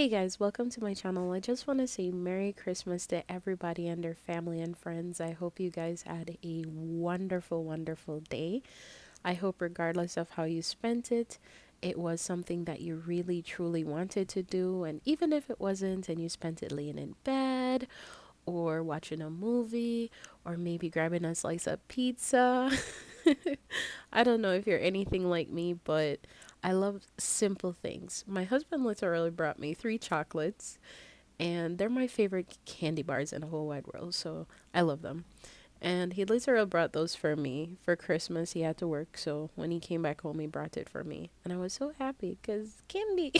Hey guys, welcome to my channel. I just want to say Merry Christmas to everybody and their family and friends. I hope you guys had a wonderful, wonderful day. I hope, regardless of how you spent it, it was something that you really, truly wanted to do. And even if it wasn't, and you spent it laying in bed, or watching a movie, or maybe grabbing a slice of pizza. I don't know if you're anything like me, but I love simple things. My husband literally brought me three chocolates, and they're my favorite candy bars in the whole wide world, so I love them. And he literally brought those for me for Christmas. He had to work, so when he came back home, he brought it for me. And I was so happy because candy.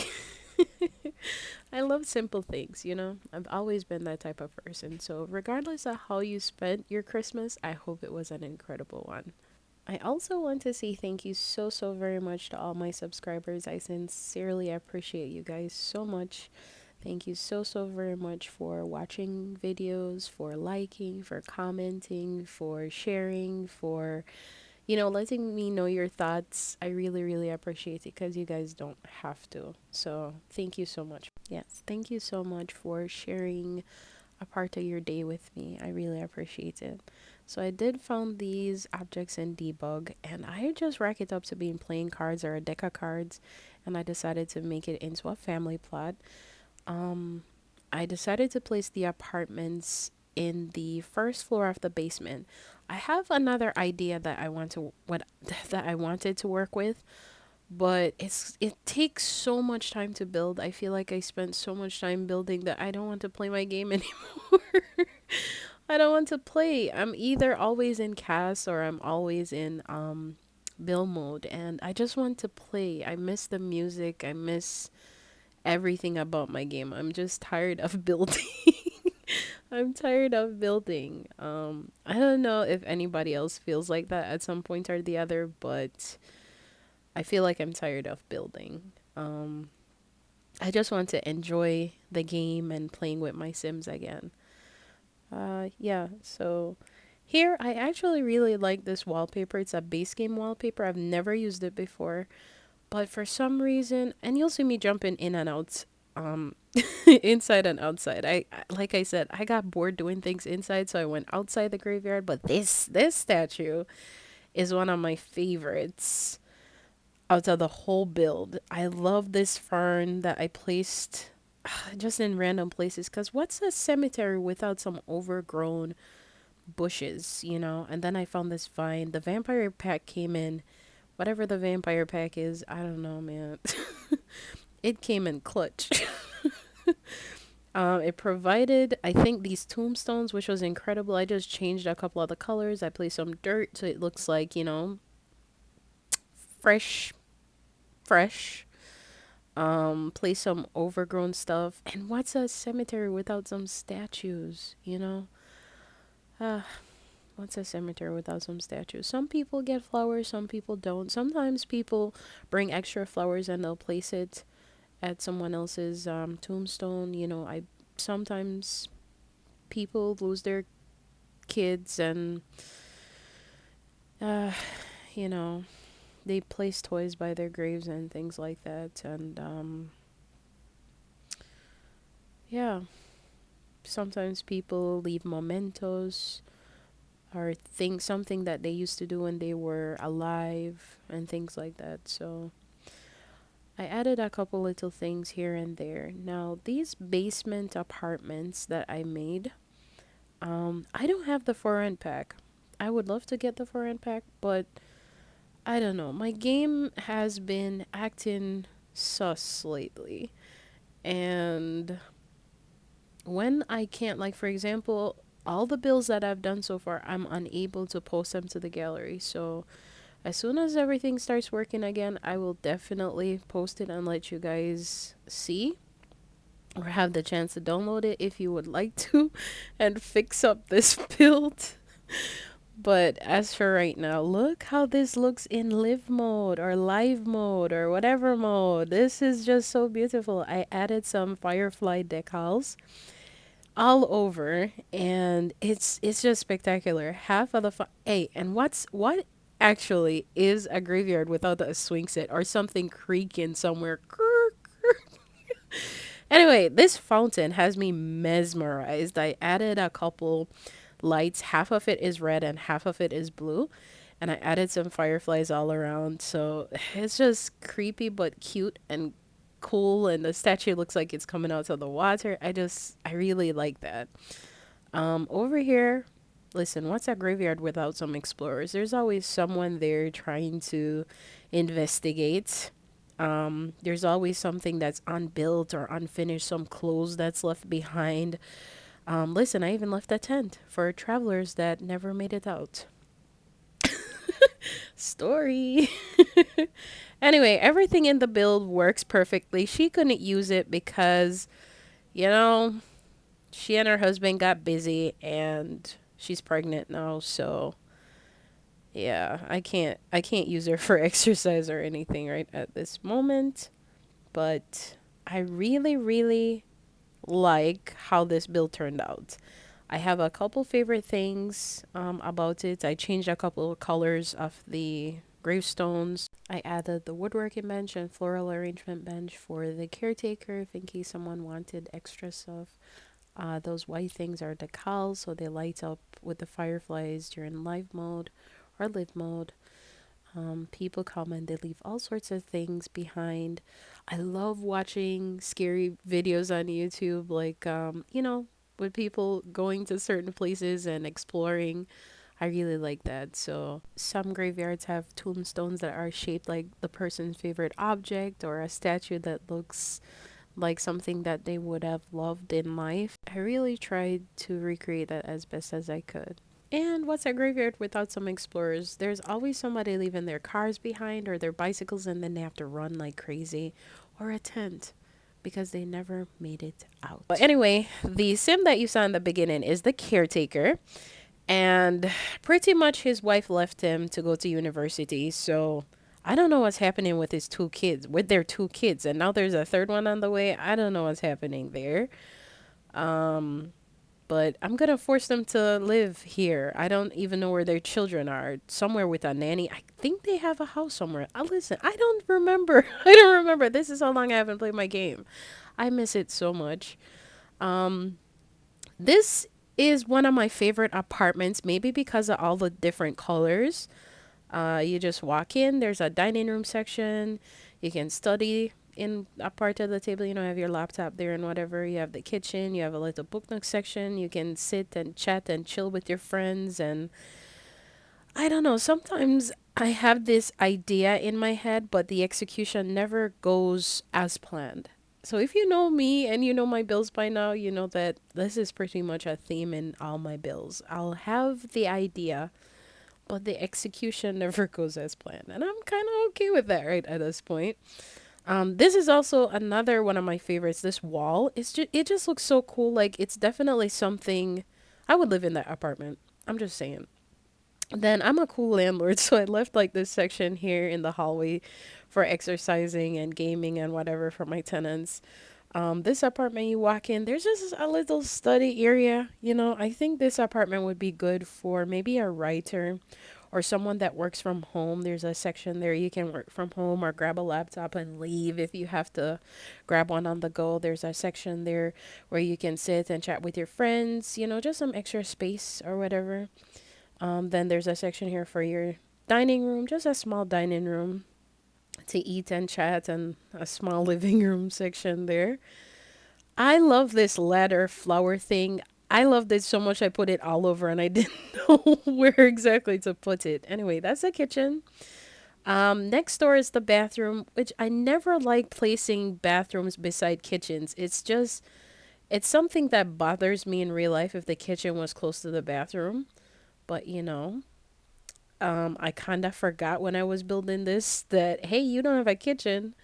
I love simple things, you know? I've always been that type of person. So, regardless of how you spent your Christmas, I hope it was an incredible one. I also want to say thank you so, so very much to all my subscribers. I sincerely appreciate you guys so much. Thank you so, so very much for watching videos, for liking, for commenting, for sharing, for, letting me know your thoughts. I really, really appreciate it because you guys don't have to. So, thank you so much. Yes, thank you so much for sharing a part of your day with me. I really appreciate it. So I did found these objects in debug and I just rack it up to being playing cards or a deck of cards, and I decided to make it into a family plot. Um I decided to place the apartments in the first floor of the basement. I have another idea that I want to what that I wanted to work with, but it takes so much time to build. I feel like I spent so much time building that I don't want to play my game anymore. I don't want to play. I'm either always in cast or I'm always in build mode, and I just want to play. I miss the music. I miss everything about my game. I'm just tired of building. I'm tired of building. I don't know if anybody else feels like that at some point or the other, but I feel like I'm tired of building. I just want to enjoy the game and playing with my Sims again. Yeah, so here I actually really like this wallpaper. It's a base game wallpaper. I've never used it before, but for some reason, and you'll see me jumping in and out, um, inside and outside. Like I said, I got bored doing things inside, so I went outside the graveyard. But this statue is one of my favorites out of the whole build. I love this fern that I placed just in random places, because what's a cemetery without some overgrown bushes, you know? And then I found this vine. The vampire pack came in, whatever the vampire pack is, I don't know, man. It came in clutch. It provided, I think, these tombstones, which was incredible. I just changed a couple of the colors. I placed some dirt so it looks like, fresh, fresh. Place some overgrown stuff. And what's a cemetery without some statues, you know? Uh, what's a cemetery without some statues? Some people get flowers, some people don't. Sometimes people bring extra flowers and they'll place it at someone else's tombstone. I sometimes people lose their kids and uh, you know, they place toys by their graves and things like that. And yeah, sometimes people leave mementos or think something that they used to do when they were alive and things like that. So I added a couple little things here and there. Now, these basement apartments that I made, I don't have the foreign pack. I would love to get the foreign pack, but I don't know. My game has been acting sus lately. And when I can't, like, for example, all the bills that I've done so far, I'm unable to post them to the gallery. So as soon as everything starts working again, I will definitely post it and let you guys see or have the chance to download it if you would like to and fix up this build. But as for right now, look how this looks in live mode or live mode or whatever mode. This is just so beautiful. I added some firefly decals all over, and it's just spectacular. Half of the hey, and what actually is a graveyard without a swing set or something creaking somewhere? Anyway, this fountain has me mesmerized. I added a couple lights. Half of it is red and half of it is blue. And I added some fireflies all around. So it's just creepy but cute and cool. And the statue looks like it's coming out of the water. I really like that. Over here, listen, what's a graveyard without some explorers? There's always someone there trying to investigate. There's always something that's unbuilt or unfinished, some clothes that's left behind. Listen, I even left a tent for travelers that never made it out. Story. Anyway, everything in the build works perfectly. She couldn't use it because, you know, she and her husband got busy and she's pregnant now, so yeah, I can't use her for exercise or anything right at this moment, but I really like how this build turned out. I have a couple favorite things about it. I changed a couple of colors of the gravestones. I added the woodworking bench and floral arrangement bench for the caretaker if in case someone wanted extra stuff. Those white things are decals, so they light up with the fireflies during live mode or live mode. People come and they leave all sorts of things behind. I love watching scary videos on YouTube, like, with people going to certain places and exploring. I really like that. So, some graveyards have tombstones that are shaped like the person's favorite object or a statue that looks like something that they would have loved in life. I really tried to recreate that as best as I could. And what's a graveyard without some explorers? There's always somebody leaving their cars behind or their bicycles and then they have to run like crazy, or a tent because they never made it out. But anyway, the sim that you saw in the beginning is the caretaker. And pretty much his wife left him to go to university. So I don't know what's happening with his two kids, with their two kids. And now there's a third one on the way. I don't know what's happening there. Um, but I'm gonna force them to live here. I don't even know where their children are. Somewhere with a nanny. I think they have a house somewhere. Listen, I don't remember. I don't remember. This is how long I haven't played my game. I miss it so much. Um, this is one of my favorite apartments, maybe because of all the different colors. You just walk in, there's a dining room section. You can study in a part of the table, have your laptop there and whatever. You have the kitchen, you have a little book nook section. You can sit and chat and chill with your friends. And I don't know, sometimes I have this idea in my head, but the execution never goes as planned. So if you know me and you know my bills by now, you know that this is pretty much a theme in all my bills. I'll have the idea, but the execution never goes as planned. And I'm kind of okay with that right at this point. This is also another one of my favorites. This wall, it just looks so cool. Like it's definitely something I would live in that apartment. I'm just saying. Then I'm a cool landlord, so I left like this section here in the hallway for exercising and gaming and whatever for my tenants. This apartment you walk in, there's just a little study area. I think this apartment would be good for maybe a writer or someone that works from home. There's a section there you can work from home or grab a laptop and leave if you have to grab one on the go. There's a section there where you can sit and chat with your friends, just some extra space or whatever. Then there's a section here for your dining room, just a small dining room to eat and chat, and a small living room section there. I love this ladder flower thing. I loved it so much I put it all over and I didn't know where exactly to put it. Anyway, that's the kitchen. Next door is the bathroom, which I never like placing bathrooms beside kitchens. It's something that bothers me in real life if the kitchen was close to the bathroom. But I kind of forgot when I was building this that, hey, you don't have a kitchen.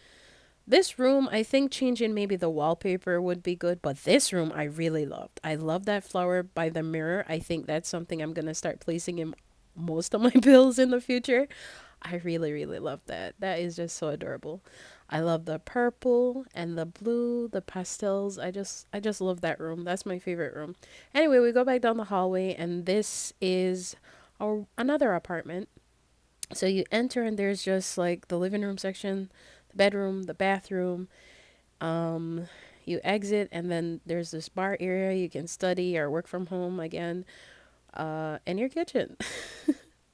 This room, I think changing maybe the wallpaper would be good, but this room I really loved. I love that flower by the mirror. I think that's something I'm going to start placing in most of my bills in the future. I really love that. That is just so adorable. I love the purple and the blue, the pastels. I just love that room. That's my favorite room. Anyway, we go back down the hallway and this is another apartment. So you enter and there's just like the living room section, the bedroom, the bathroom. Um You exit, and then there's this bar area. You can study or work from home again, and your kitchen.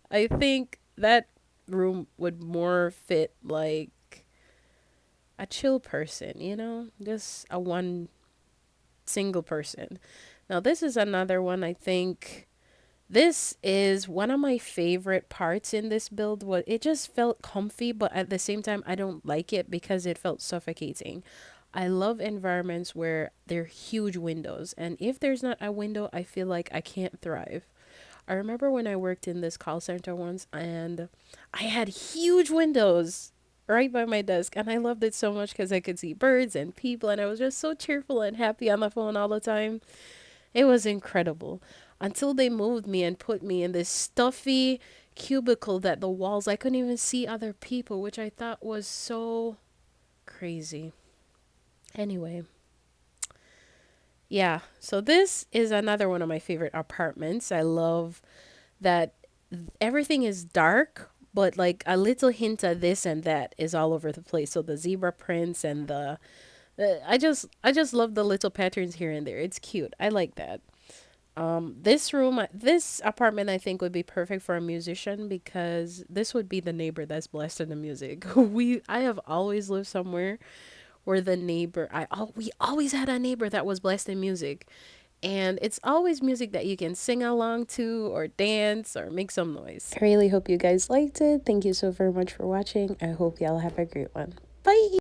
I think that room would more fit like a chill person, just a one single person. Now, this is another one I think. This is one of my favorite parts in this build. What it just felt comfy, but at the same time I don't like it because it felt suffocating. I love environments where there are huge windows, and if there's not a window, I feel like I can't thrive. I remember when I worked in this call center once, and I had huge windows right by my desk, and I loved it so much because I could see birds and people, and I was just so cheerful and happy on the phone all the time. It was incredible until they moved me and put me in this stuffy cubicle that the walls, I couldn't even see other people, which I thought was so crazy. Anyway, yeah, so this is another one of my favorite apartments. I love that everything is dark, but like a little hint of this and that is all over the place. So the zebra prints and I just love the little patterns here and there. It's cute. I like that. This apartment, I think would be perfect for a musician because this would be the neighbor that's blessed in the music. I have always lived somewhere where we always had a neighbor that was blessed in music, and it's always music that you can sing along to or dance or make some noise. I really hope you guys liked it. Thank you so very much for watching. I hope y'all have a great one. Bye.